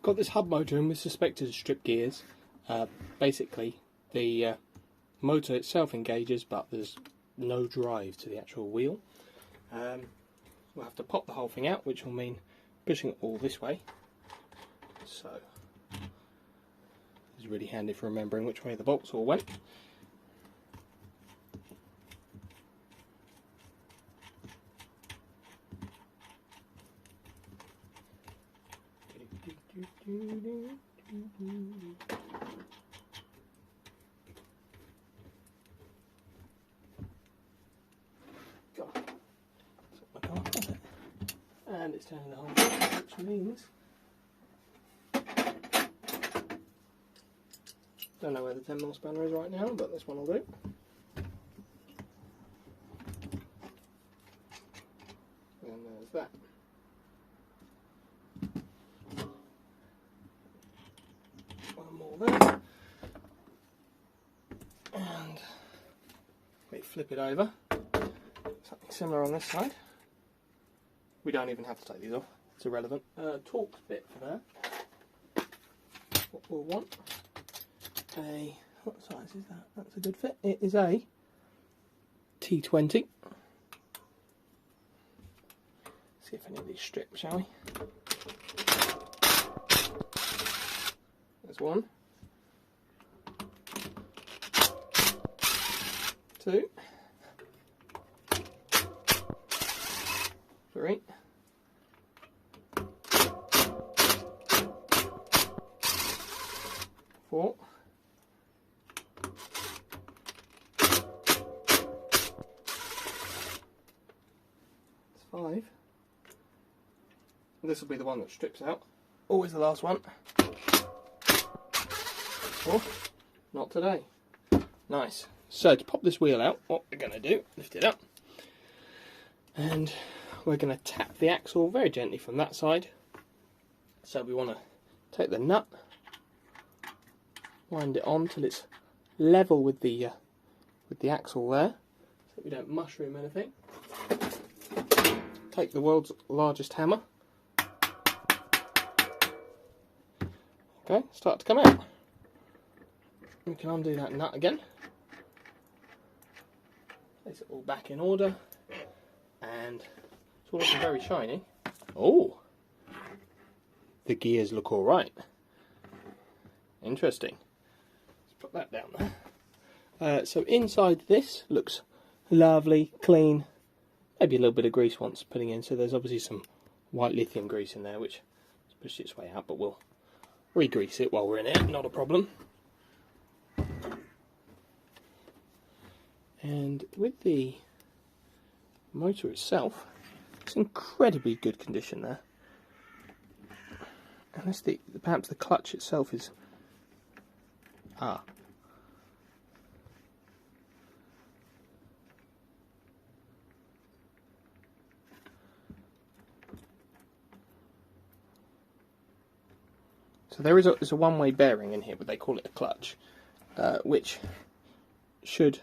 got this hub motor in with suspected strip gears. Basically, the motor itself engages, but there's no drive to the actual wheel. We'll have to pop the whole thing out, which will mean pushing it all this way. So, it's really handy for remembering which way the bolts all went. And it's turning the whole thing, which means don't know where the 10mm spanner is right now, but this one will do. And there's that. One more there. And we flip it over. Something similar on this side. We don't even have to take these off, it's irrelevant. Torque bit for there. What we'll want. What size is that? That's a good fit. It is a T20. See if any of these strip, shall we? There's one. 2. 3. 4. 5. And this will be the one that strips out. Always the last one. Oh, not today. Nice. So to pop this wheel out, what we're going to do, lift it up, and we're going to tap the axle very gently from that side. So we want to take the nut, wind it on till it's level with the axle there, so we don't mushroom anything. Take the world's largest hammer. Okay, start to come out. We can undo that nut again. Place it all back in order, and it's all looking very shiny. Oh, the gears look all right. Interesting. Let's put that down there. So inside this looks lovely, clean. Maybe a little bit of grease wants putting in. So there's obviously some white lithium grease in there, which has pushed its way out, but we'll re-grease it while we're in it. Not a problem. And with the motor itself, it's incredibly good condition there. Unless perhaps the clutch itself is So there's a one-way bearing in here, but they call it a clutch, which should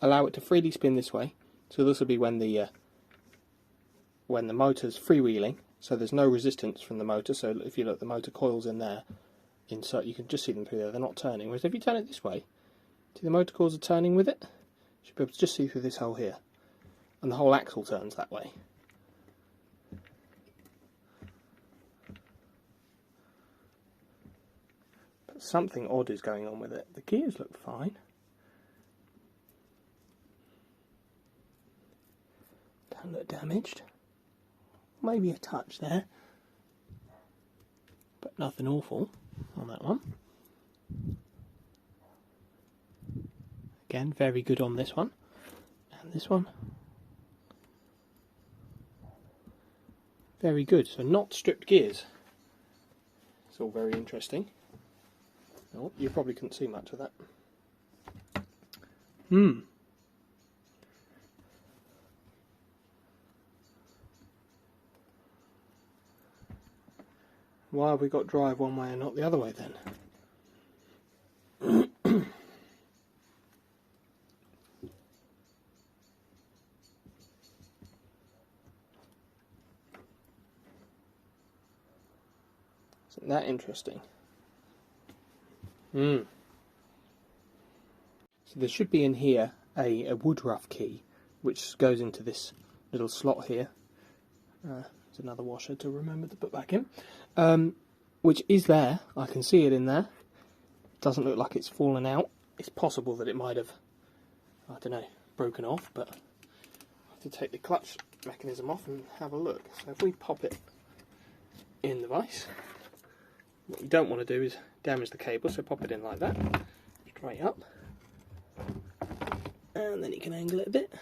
allow it to freely spin this way. So this will be when the motor's freewheeling, so there's no resistance from the motor. So if you look, the motor coils in there, inside, you can just see them through there. They're not turning. Whereas if you turn it this way, see the motor coils are turning with it. You should be able to just see through this hole here, and the whole axle turns that way. But something odd is going on with it. The gears look fine. Don't look damaged. Maybe a touch there, but nothing awful on that one. Again, very good on this one, and this one. Very good, so not stripped gears. It's all very interesting. Oh, you probably couldn't see much of that. Why have we got drive one way and not the other way then? that interesting. So there should be in here a woodruff key, which goes into this little slot here. There's another washer to remember to put back in, which is there. I can see it in there. Doesn't look like it's fallen out. It's possible that it might have, I don't know, broken off, but I have to take the clutch mechanism off and have a look. So if we pop it in the vise, what you don't want to do is damage the cable, so pop it in like that, straight up, and then you can angle it a bit.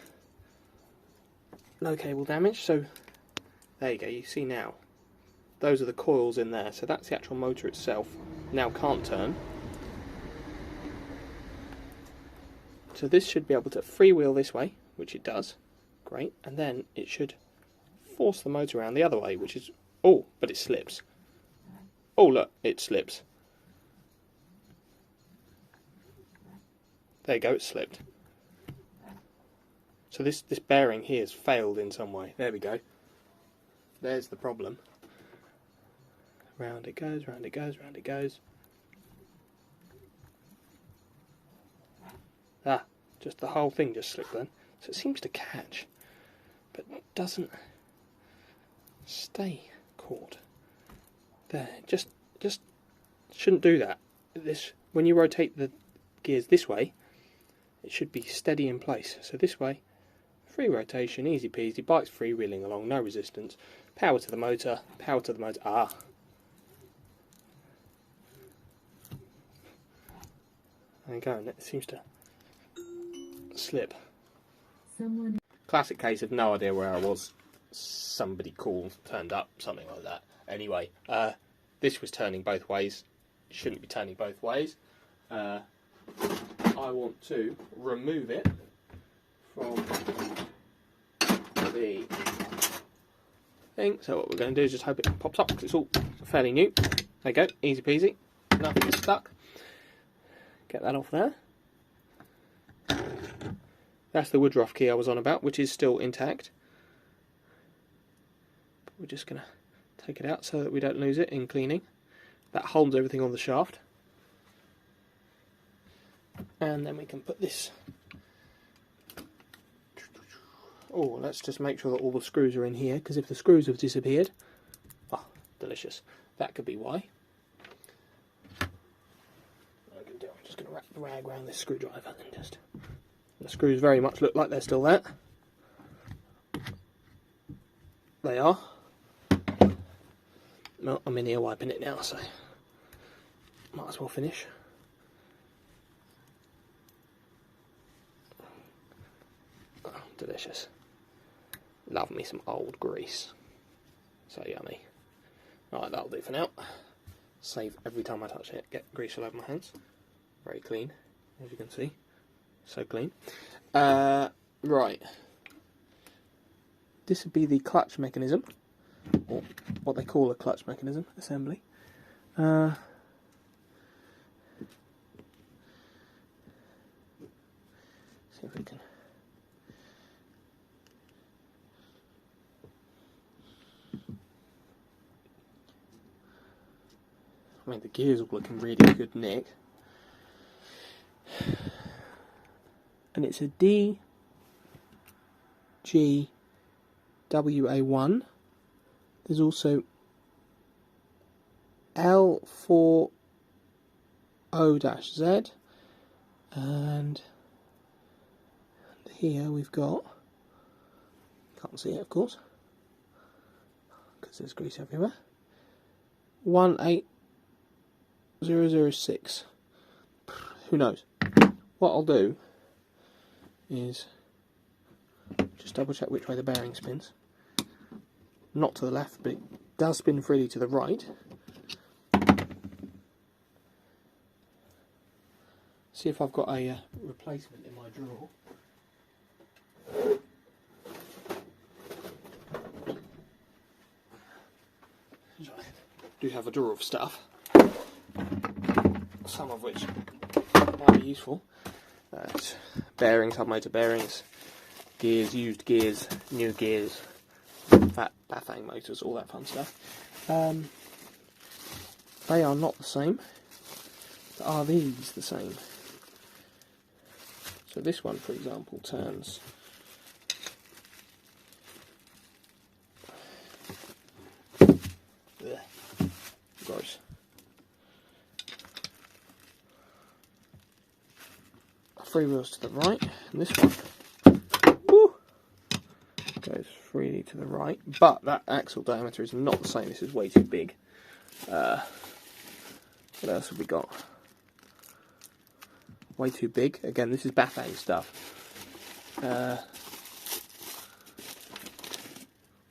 No cable damage, so there you go, you see now, those are the coils in there, so that's the actual motor itself, now can't turn. So this should be able to freewheel this way, which it does, great, and then it should force the motor around the other way, which is, oh, but it slips. Oh look, it slips. There you go, it slipped. So this bearing here has failed in some way. There we go. There's the problem. Round it goes, round it goes, round it goes. Ah, just the whole thing just slipped then. So it seems to catch, but doesn't stay caught. There, just shouldn't do that. This, when you rotate the gears this way, it should be steady in place. So this way, free rotation, easy peasy, bike's freewheeling along, no resistance. Power to the motor, power to the motor. Ah. There you go, and it seems to slip. Classic case of no idea where I was. Somebody called, turned up, something like that. Anyway, this was turning both ways. It shouldn't be turning both ways. I want to remove it from the thing. So what we're going to do is just hope it pops up, because it's all fairly new. There you go, easy peasy. Nothing stuck. Get that off there. That's the woodruff key I was on about, which is still intact. But we're just going to take it out so that we don't lose it in cleaning. That holds everything on the shaft. And then we can put this. Oh, let's just make sure that all the screws are in here, because if the screws have disappeared, oh, delicious. That could be why. What I'm just going to wrap the rag around this screwdriver and then just. The screws very much look like they're still there. They are. Well, I'm in here wiping it now, so might as well finish. Oh, delicious. Love me some old grease. So yummy. Right, that'll do for now. Save every time I touch it. Get grease all over my hands. Very clean, as you can see. So clean. Right. This would be the clutch mechanism, or what they call a clutch mechanism assembly. See if we can. I mean, the gears all look in really good nick. And it's a DGWA1. There's also L40-Z, and here we've got, can't see it of course, because there's grease everywhere, 18006. Who knows? What I'll do is just double check which way the bearing spins. Not to the left, but it does spin freely to the right. See if I've got a replacement in my drawer. So I do have a drawer of stuff, some of which might be useful. Bearings, hub motor bearings, gears, used gears, new gears, fat Bafang motors, all that fun stuff. They are not the same. But are these the same? So this one, for example, turns gross. 3 wheels to the right, and this one goes freely to the right, but that axle diameter is not the same. This is way too big. What else have we got? Way too big. Again, this is Bafang stuff.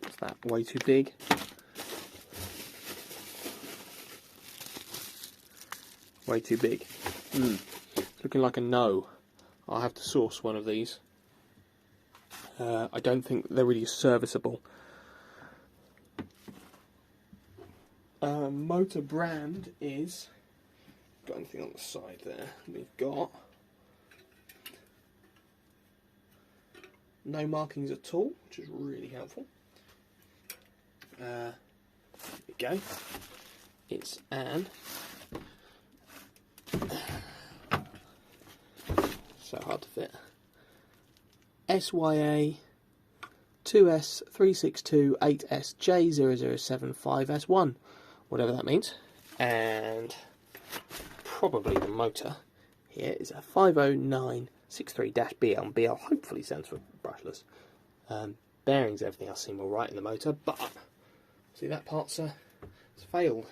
What's that? Way too big. Way too big. It's looking like a no. I'll have to source one of these. I don't think they're really serviceable. Motor brand is... Got anything on the side there? We've got no markings at all, which is really helpful. There we go. It's an... so hard to fit. SYA 2S3628SJ0075S1, whatever that means. And probably the motor here is a 50963-BL, and BL hopefully stands for brushless. Bearings, everything else seem alright in the motor, but see, that part's it's failed.